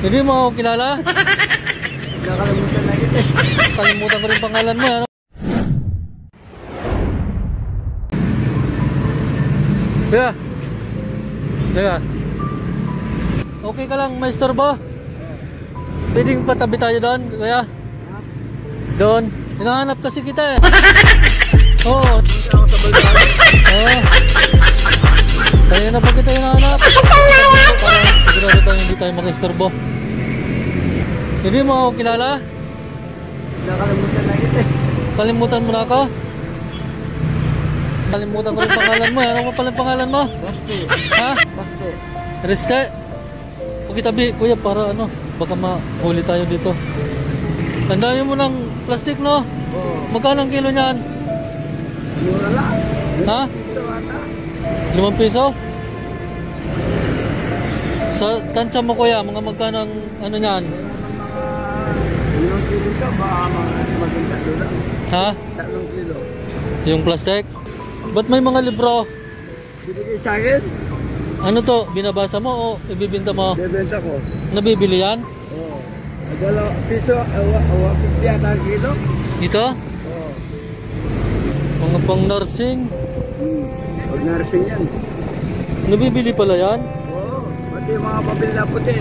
Hindi mo ako kilala? Nakalimutan na kita eh. Kalimutan ko rin pangalan mo, ano? Kaya? Kaya? Okay ka lang, maestro ba? Pwedeng patabi tayo doon, kaya? Doon. Hinahanap kasi kita eh. Oo. Oo. Kaya na pa kita hinahanap. Para sigurado tayo hindi tayo makistorbo. Hindi mo ako kilala? Nakalimutan na kita eh. Kalimutan mo na ako? Kalimutan ko rin pangalan mo. Ano pa palang pangalan mo? Baste. Ha? Baste. Reste? Huwag kitabi, kuya, para ano, baka mahuli tayo dito. Tandaan mo ng plastic, no? Oo. Magkano ang kilo niyan? Mura lang. Ha? Ito ata. 5 piso? Sa tansya mo, kuya, mga magkano ang ano niyan? Ilang kilo ka ba? Maganda doon. Ha? 3 kilo. Yung plastic? Ba't may mga libro? Binigay sa akin. Ano to? Binabasa mo o ibibinta mo? Bebenta ko. Nabibili yan? Oo. Dalawa piso, 50 ata ang kilo. Dito? Oo. Mga pang nursing? Pag narsing yan. Nabibili pala yan? Oo. Pati yung mga pabili na puti.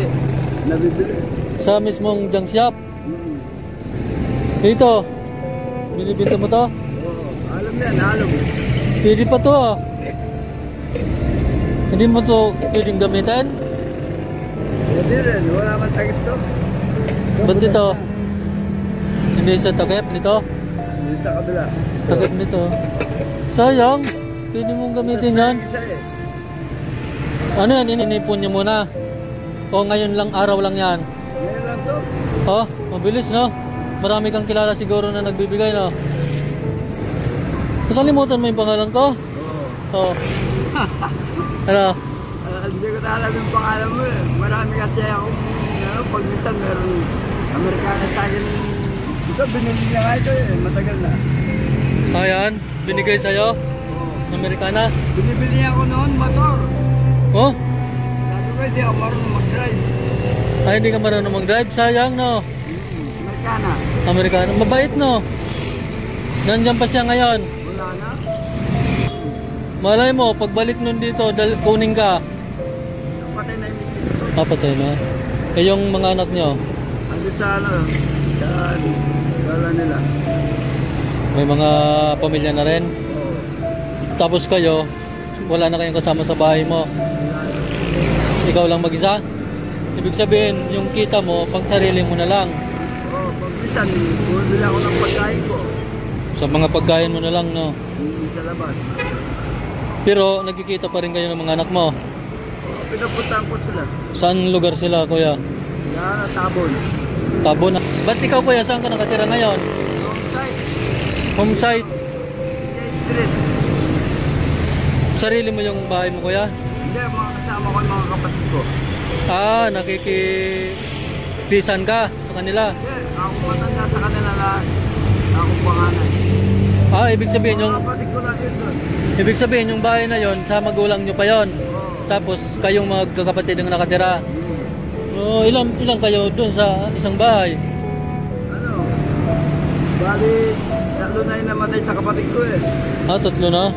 Nabibili. Sa mismong junk shop? Hmm. Dito? Binibinta mo to? Oo. Alam yan, alam. Pwede pa to ah. Hindi mo to pwedeng gamitin? Pwede rin. Wala man sakit to. Ba't dito? Hindi sa takip nito? Hindi sa kabila. Takip nito. Sayang. Pwede mong gamitin yan. Isa eh. Ano yan? Ininipon niyo muna? O ngayon lang, araw lang yan? Ngayon lang to. Oh, mabilis no? Marami kang kilala siguro na nagbibigay no? Nakalimutan mo yung pangalan ko? Oo. Oh. Ano? Hindi ko na alam yung pangalan mo eh. Marami kasi akong pag minsan meron Amerikana sa akin. Ito binili niya nga ito eh. Matagal na. Ayan, binigay sa'yo? Oo. Amerikana? Binibili niya ako noon motor. Oh? Sabi ko hindi ako marunong mag-drive. Ay, hindi ka marunong mag-drive? Sayang no? Amerikana. Amerikana, mabait no? Nandiyan pa siya ngayon. Wala na. Malay mo, pagbalik nun dito, kunin ka. Patay na yung misis ko. Papatay na. Eh yung mga anak nyo, Andun sa ano. Wala nila. may mga pamilya na rin. Oo. Tapos kayo, wala na kayong kasama sa bahay mo. Ikaw lang mag-isa? Ibig sabihin, yung kita mo, pang sarili mo na lang. Oo. Pag minsan, bumibili ako ng pagkain ko. Sa mga pagkain mo na lang, no? Sa labas. Pero nagkikita pa rin kayo ng mga anak mo. Pinapuntahan ko sila. Saan lugar sila, kuya? Yan, Tabon. Tabon. Ba't ikaw, kuya, saan ka nakatira ngayon? Outside. Home site. Street. Sarili mo yung bahay mo, kuya? Hindi, mga kasama ko yung mga kapatid ko. Ah, nakikipisan ka sa kanila. Hindi, ako matanda sa kanila lahat. Ako panganay. Ah, ibig sabihin Mga yung kapatid ko natin doon. ibig sabihin yung bahay na yon sa magulang nyo pa yon. Oo. Tapos kayong magkakapatid ang nakatira. Oh, ilang kayo doon sa isang bahay? Ano? Bali, 3 na yung namatay sa kapatid ko eh. Ah, 3 na.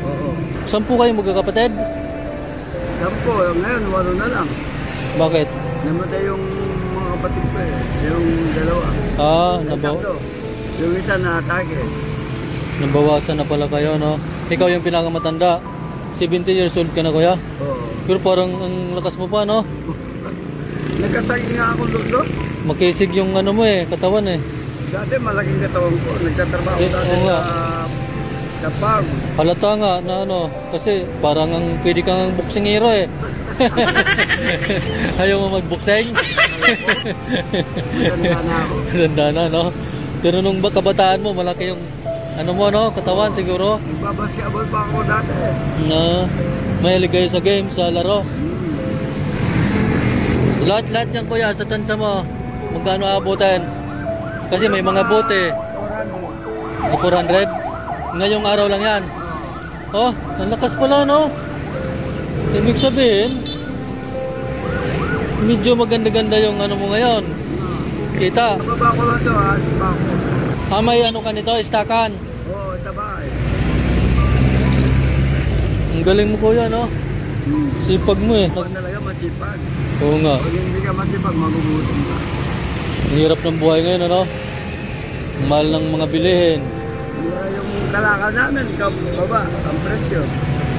Oo. 10 kayong magkakapatid? 10, ngayon 8 na lang. Bakit? Namatay yung mga kapatid ko eh. Yung 2. Ah, Yung 3. Yung isa na atake. nabawasan na pala kayo, no? Ikaw yung pinakamatanda. 70 years old ka na, kuya. Oo. Pero parang ang lakas mo pa, no? Nagkasagin nga ako doon doon. Makisig yung ano mo eh, katawan eh. Dati malaking katawan ko. Nagtatrabaho Eh, dati oo nga. sa farm. Halata nga na ano, kasi parang ang pwede kang boxing hero eh. Ayaw mo mag-boxing? Matanda na ako. Tanda na, no? Pero nung kabataan mo, malaki yung ano mo, no? Katawan siguro. Nagbabasketball pa ako dati eh. Na mahilig kayo sa game, sa laro. Lahat yan, kuya, sa tansya mo, magkano abutin? Kasi may mga bote. 400. Ngayong araw lang yan. Oh, ang lakas pala, no? Ibig sabihin, Medyo maganda-ganda yung ano mo ngayon. Kita. Nababa ko lang to ha, stock ko. May ano ka nito, istakan. Oo, tabay. Ang galing mo kuya, no? Sipag mo eh. Huwag talaga masipag. Oo nga. Pag hindi ka masipag, magugutom ka. Ang hirap ng buhay ngayon, ano? Ang mahal ng mga bilihin. Yung kalakal namin, baba, ang presyo.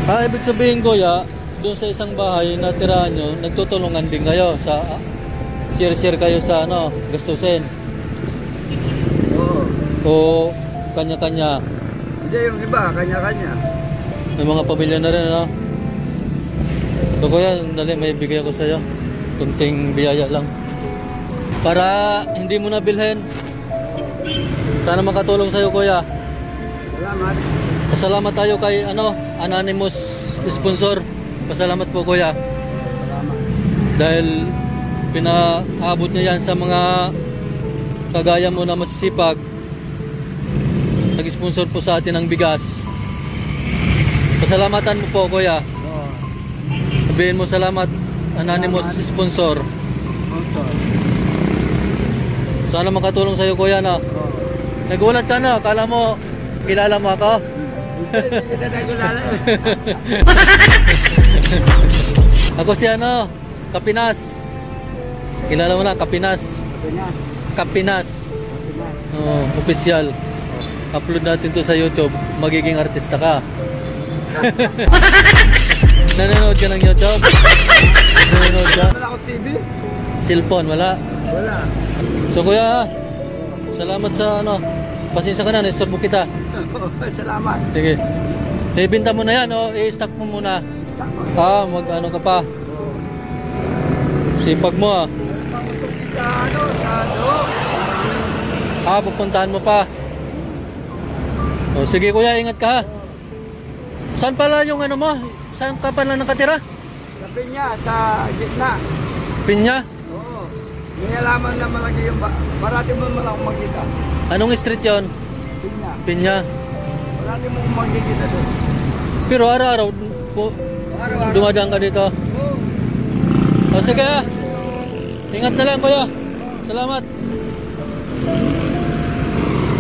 Ibig sabihin kuya, doon sa isang bahay na tirahan nyo, nagtutulungan din kayo sa share-share kayo sa ano, gastusin. Oo. O kanya-kanya. Hindi, yung iba, kanya-kanya. May mga pamilya na rin, ano? So kuya, dali, may bigay ako sa'yo. Kunting biyaya lang. Para hindi mo na bilhin. Sana makatulong sa'yo kuya. Salamat. Pasalamat tayo kay ano, anonymous sponsor. Pasalamat po kuya. Salamat. Dahil pinaabot niya yan sa mga kagaya mo na masisipag. Nag-sponsor po sa atin ng bigas. Pasalamatan mo po kuya. Oo. Sabihin mo salamat, anonymous sponsor. Sana makatulong sa'yo kuya na. Oo. Nagulat ka na, akala mo kilala mo ako. Hindi kita nagulala. Ako si ano, Kapinas. Kilala mo na, Kapinas. Kapinas. Official. Upload natin to sa YouTube. Magiging artista ka. Nanonood ka ng YouTube? Nanonood ka? Wala akong TV? Cellphone, wala. Wala. So kuya, salamat sa ano. Pasensya ka na, na-store mo kita. Salamat. Sige. Ibenta mo na yan o i-stock mo muna. Mag ano ka pa. Sipag mo pupuntahan mo pa. O, sige kuya, ingat ka ha. Saan pala yung ano mo? Saan ka pala nakatira? Sa Pinya, sa gitna. Pinya? Oo. May alaman na malaki yung marati mo malaki makita. Anong street yon? Pinya. Pinya. Marati mo makikita doon. Pero araw-araw po dumadaan ka dito. Oo. O sige ha. Ingat na lang kuya. Salamat.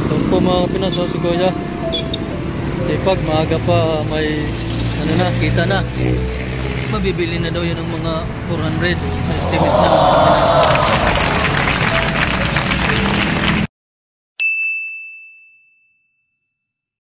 Ito po mga Pinaso si kuya. Sipag, maaga pa may ano na, kita na. Mabibili na daw yun ng mga 400 sa estimate na.